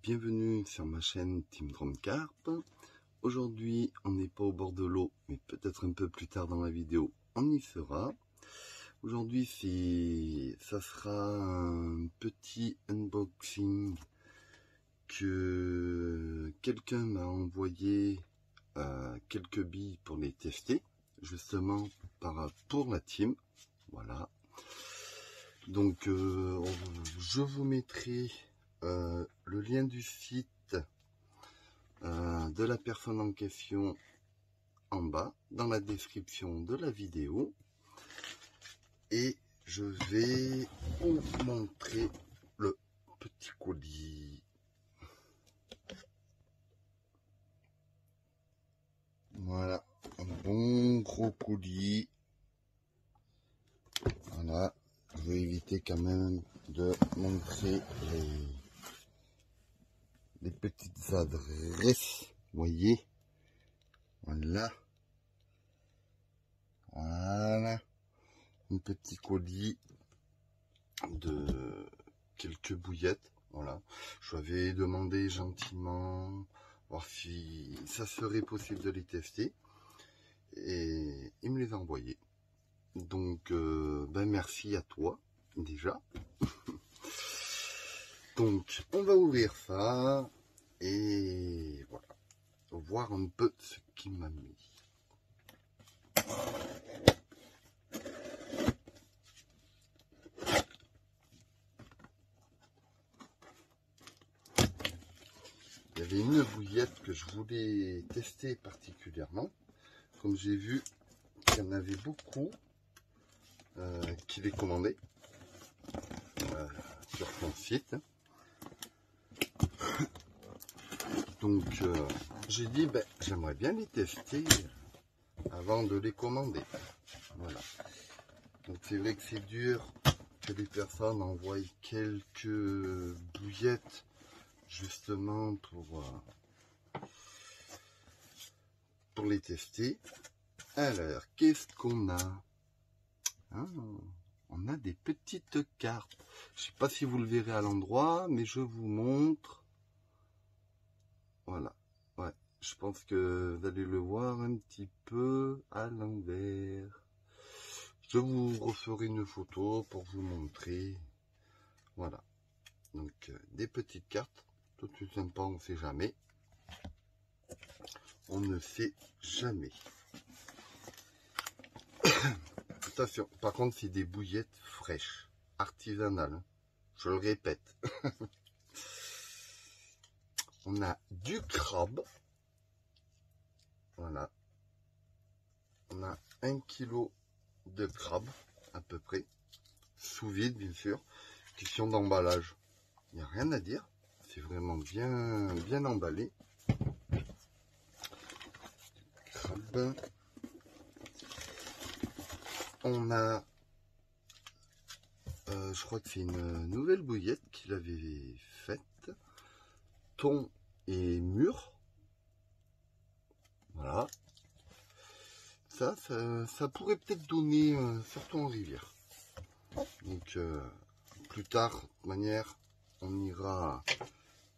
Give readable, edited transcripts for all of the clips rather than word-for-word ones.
bienvenue sur ma chaîne Team Drumcarp. Aujourd'hui, on n'est pas au bord de l'eau, mais peut-être un peu plus tard dans la vidéo, on y sera. Aujourd'hui, ça sera un petit unboxing que quelqu'un m'a envoyé quelques billes pour les tester, justement pour la team. Voilà. Donc, je vous mettrai le lien du site de la personne en question en bas dans la description de la vidéo, et je vais vous montrer le petit colis. Voilà, un bon gros colis. Voilà, je vais éviter quand même de montrer les petites adresses, vous voyez. Voilà, un petit colis de quelques bouillettes. Voilà, je lui avais demandé gentiment voir si ça serait possible de les tester, et il me les a envoyés. Donc merci à toi déjà. Donc on va ouvrir ça et voilà, voir un peu ce qu'il m'a mis. Il y avait une bouillette que je voulais tester particulièrement, comme j'ai vu qu'il y en avait beaucoup qui les commandaient sur ton site. Donc j'ai dit j'aimerais bien les tester avant de les commander. Voilà. Donc c'est vrai que c'est dur que les personnes envoient quelques bouillettes justement pour les tester. Alors, qu'est-ce qu'on a? On a des petites cartes. Je ne sais pas si vous le verrez à l'endroit, mais je vous montre. Voilà. Ouais, je pense que vous allez le voir un petit peu à l'envers. Je vous referai une photo pour vous montrer. Voilà. Donc, des petites cartes. Tout de suite sympa, on ne sait jamais. On ne sait jamais. Attention, par contre, c'est des bouillettes fraîches, artisanales. Je le répète. On a du crabe. Voilà. On a 1 kg de crabe, à peu près. Sous vide, bien sûr. Question d'emballage. Il n'y a rien à dire. C'est vraiment bien emballé. Crabe. On a, je crois que c'est une nouvelle bouillette qu'il avait faite. Thon et mûre. Voilà. Ça pourrait peut-être donner, surtout en rivière. Donc, plus tard, de toute manière, on ira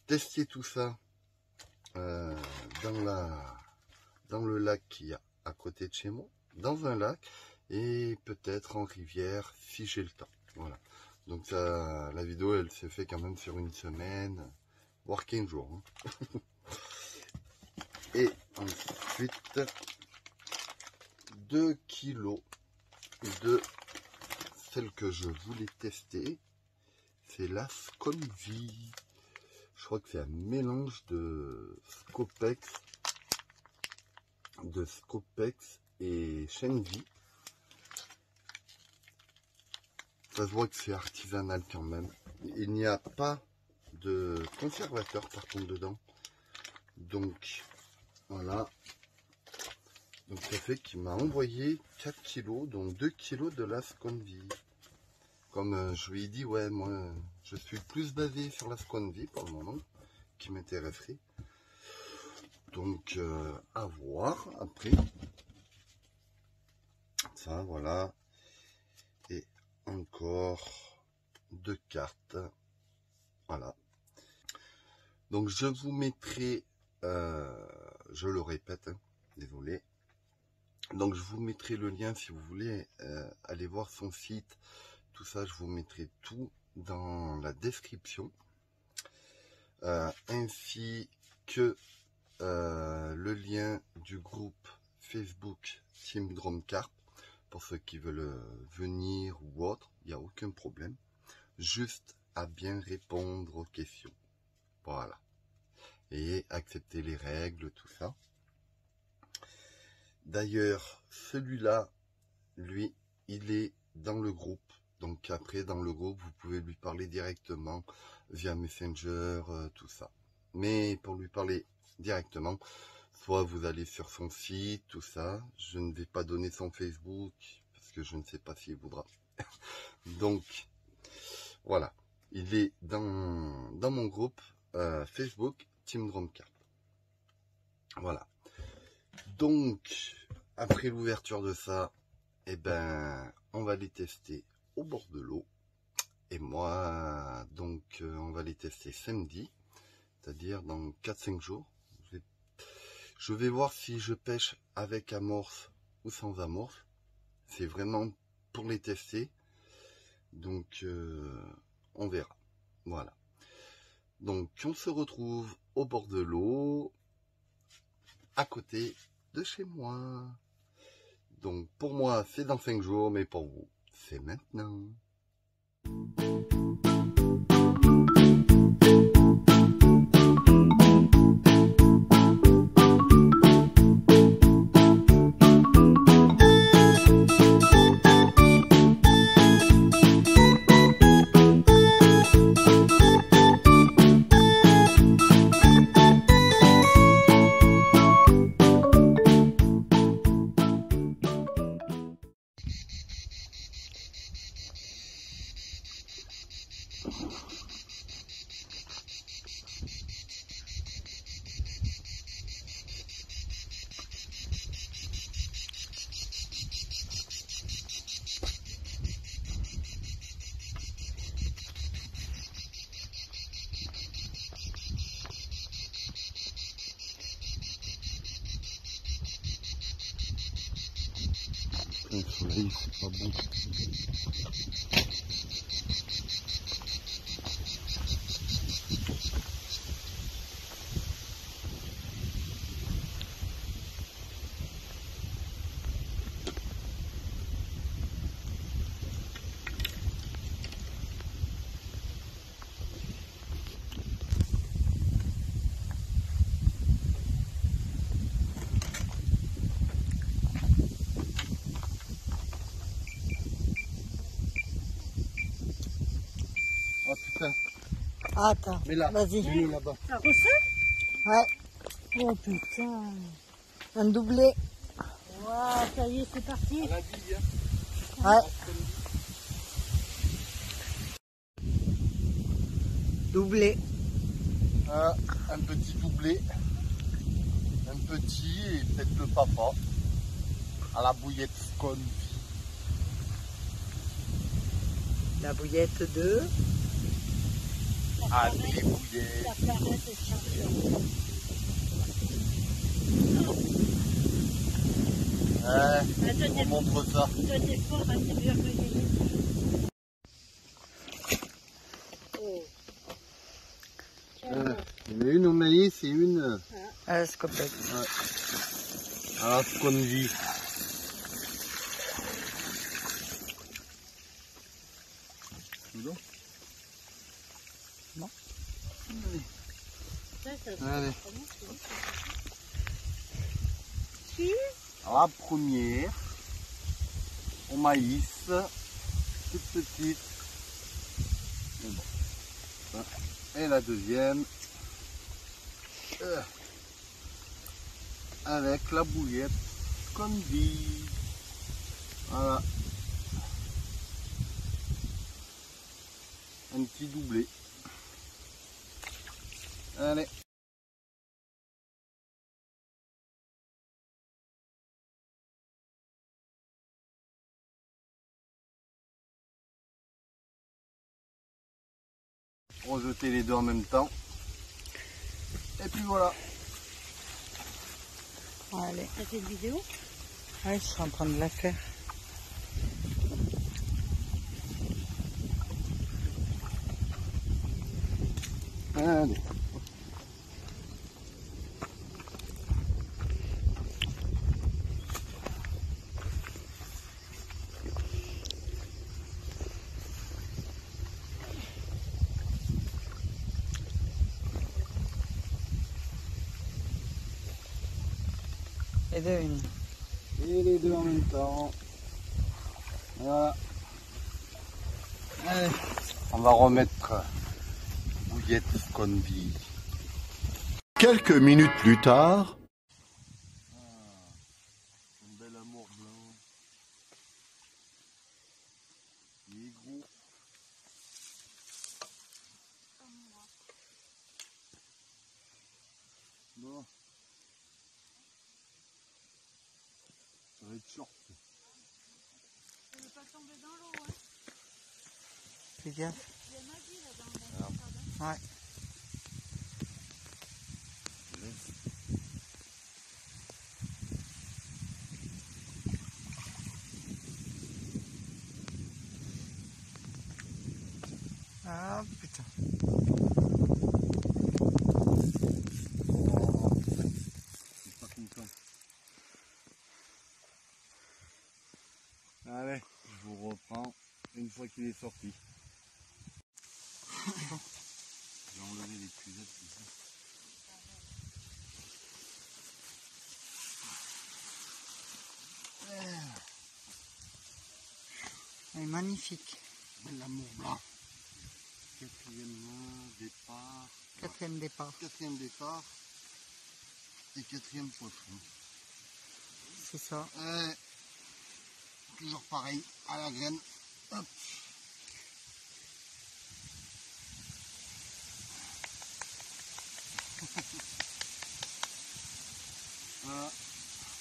tester tout ça dans le lac qu'il y a à côté de chez moi. Dans un lac. Et peut-être en rivière si j'ai le temps. Voilà. Donc ça, la vidéo elle se fait quand même sur une semaine, voire 15 jours. Hein. Et ensuite 2 kilos de celle que je voulais tester. C'est la Sconvie. Je crois que c'est un mélange de Scopex et Shenvi. Ça se voit que c'est artisanal quand même. Il n'y a pas de conservateur par contre dedans. Donc voilà. Donc ça fait qu'il m'a envoyé 4 kilos, donc 2 kilos de la Sconvie. Comme je lui ai dit, ouais, moi je suis plus basé sur la Sconvie pour le moment, qui m'intéresserait. Donc à voir après. Ça, voilà. Et encore 2 cartes. Voilà. Donc je vous mettrai, je le répète, hein, désolé. Donc je vous mettrai le lien si vous voulez aller voir son site, tout ça, je vous mettrai tout dans la description, ainsi que le lien du groupe Facebook Team Drumcarp pour ceux qui veulent venir ou autre, il n'y a aucun problème, juste à bien répondre aux questions, voilà, et accepter les règles, tout ça. D'ailleurs, celui-là, lui, il est dans le groupe. Donc après, dans le groupe, vous pouvez lui parler directement via Messenger, tout ça. Mais pour lui parler directement, soit vous allez sur son site, tout ça. Je ne vais pas donner son Facebook, parce que je ne sais pas s'il voudra. Donc, voilà. Il est dans mon groupe Facebook Team Drumcarp. Voilà. Donc, après l'ouverture de ça, eh ben, on va les tester au bord de l'eau. Et moi, donc, on va les tester samedi, c'est-à-dire dans 4-5 jours. Je vais voir si je pêche avec amorce ou sans amorce. C'est vraiment pour les tester. Donc, on verra. Voilà. Donc, on se retrouve au bord de l'eau, à côté de chez moi. Donc, pour moi, c'est dans 5 jours, mais pour vous, c'est maintenant. Le soleil, c'est pas bon. Oh putain. Attends, Mais là, vas-y. mets-le là-bas. Ça recèle? Ouais. Oh putain. Un doublé. Waouh, ça y est, c'est parti. À la bille, hein. Ouais. Doublé. Un petit doublé. Un petit et peut-être le papa. À la bouillette conne. La bouillette de... Allez, bouillette. La clarette est championne. On montre ça. Toi, t'es fort, hein, c'est meilleur que les autres. Il y en a une au maïs et une à la scopette. à la sconvi. Bon. Allez. Si. La première au maïs, toute petite. Mais bon. Et la deuxième avec la bouillette comme dit. Voilà. Un petit doublé. Allez. Rejeter les deux en même temps. Et puis voilà. Allez. T'as fait une vidéo? Ouais, je suis en train de la faire. Allez. Et deux, une. Et les deux en même temps. Voilà. Allez. On va remettre bouillette Sconvi. Quelques minutes plus tard, Un bel amour blanc. Il est gros. Bon. Ça va être short. Tu veux pas tomber dans l'eau, hein? Fais gaffe. Il y a Maggie là dans le Ouais. Ah putain. Je suis pas content. Allez, je vous reprends une fois qu'il est sorti. J'ai enlevé les cuvettes ici. Elle est magnifique. L'amour blanc. Quatrième départ. Quatrième départ. Quatrième départ. Et quatrième poisson. C'est ça. Toujours pareil, à la graine. Hop. Voilà.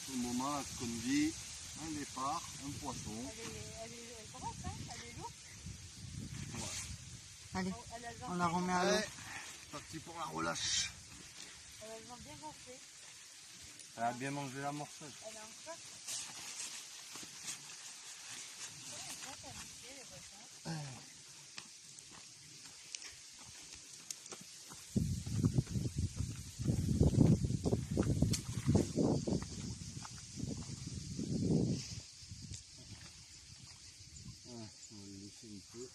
Au moment, là, ce qu'on dit, un départ, un poisson. Elle commence, hein? Elle est lourde. Allez, Elle a le on la remet à l'eau. Allez, parti pour la relâche. Elle a le ventre bien gonflé. Elle a bien mangé l'amorçage. Elle est en coque. Elle est habituée, les poissons. Voilà, on va le laisser un peu.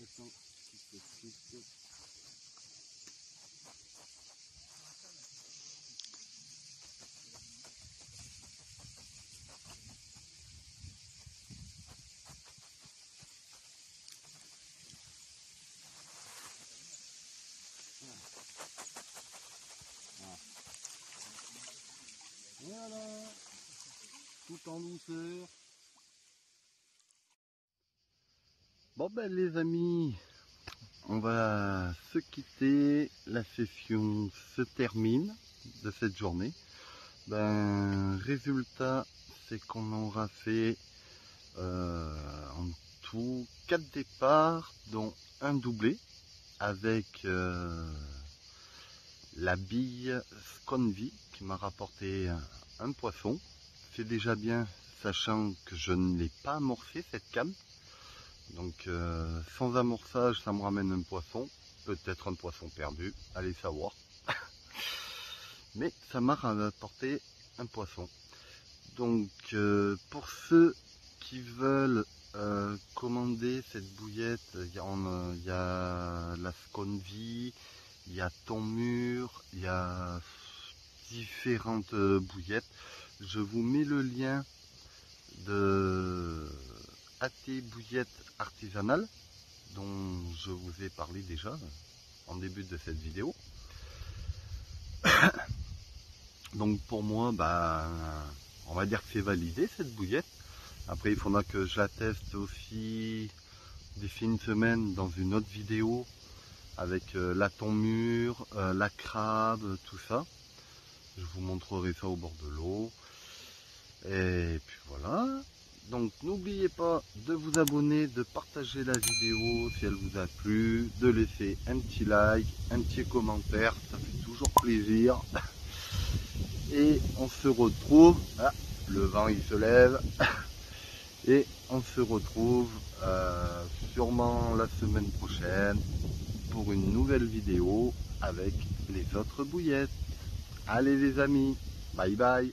Attends, petit. Voilà, tout en douceur. Bon ben les amis, on va se quitter, la session se termine de cette journée. Ben résultat, c'est qu'on aura fait en tout 4 départs, dont un doublé avec la bille Sconvi qui m'a rapporté un poisson. C'est déjà bien, sachant que je ne l'ai pas amorcé cette came. Donc sans amorçage, ça me ramène un poisson, peut-être un poisson perdu, allez savoir. Mais ça m'a rapporté un poisson. Donc pour ceux qui veulent commander cette bouillette, il y a la Sconvi, il y a Ton Mur, il y a différentes bouillettes. Je vous mets le lien de AT Bouillette Artisanale dont je vous ai parlé déjà en début de cette vidéo. Donc pour moi, bah, on va dire que c'est validé cette bouillette. Après il faudra que je la teste aussi d'ici une semaine dans une autre vidéo avec la Ton Mur, la crabe, tout ça. Je vous montrerai ça au bord de l'eau. Et puis voilà. Donc n'oubliez pas de vous abonner, de partager la vidéo si elle vous a plu, de laisser un petit like, un petit commentaire, ça fait toujours plaisir. Et on se retrouve, ah, le vent il se lève, et on se retrouve sûrement la semaine prochaine pour une nouvelle vidéo avec les autres bouillettes. Allez les amis, bye bye.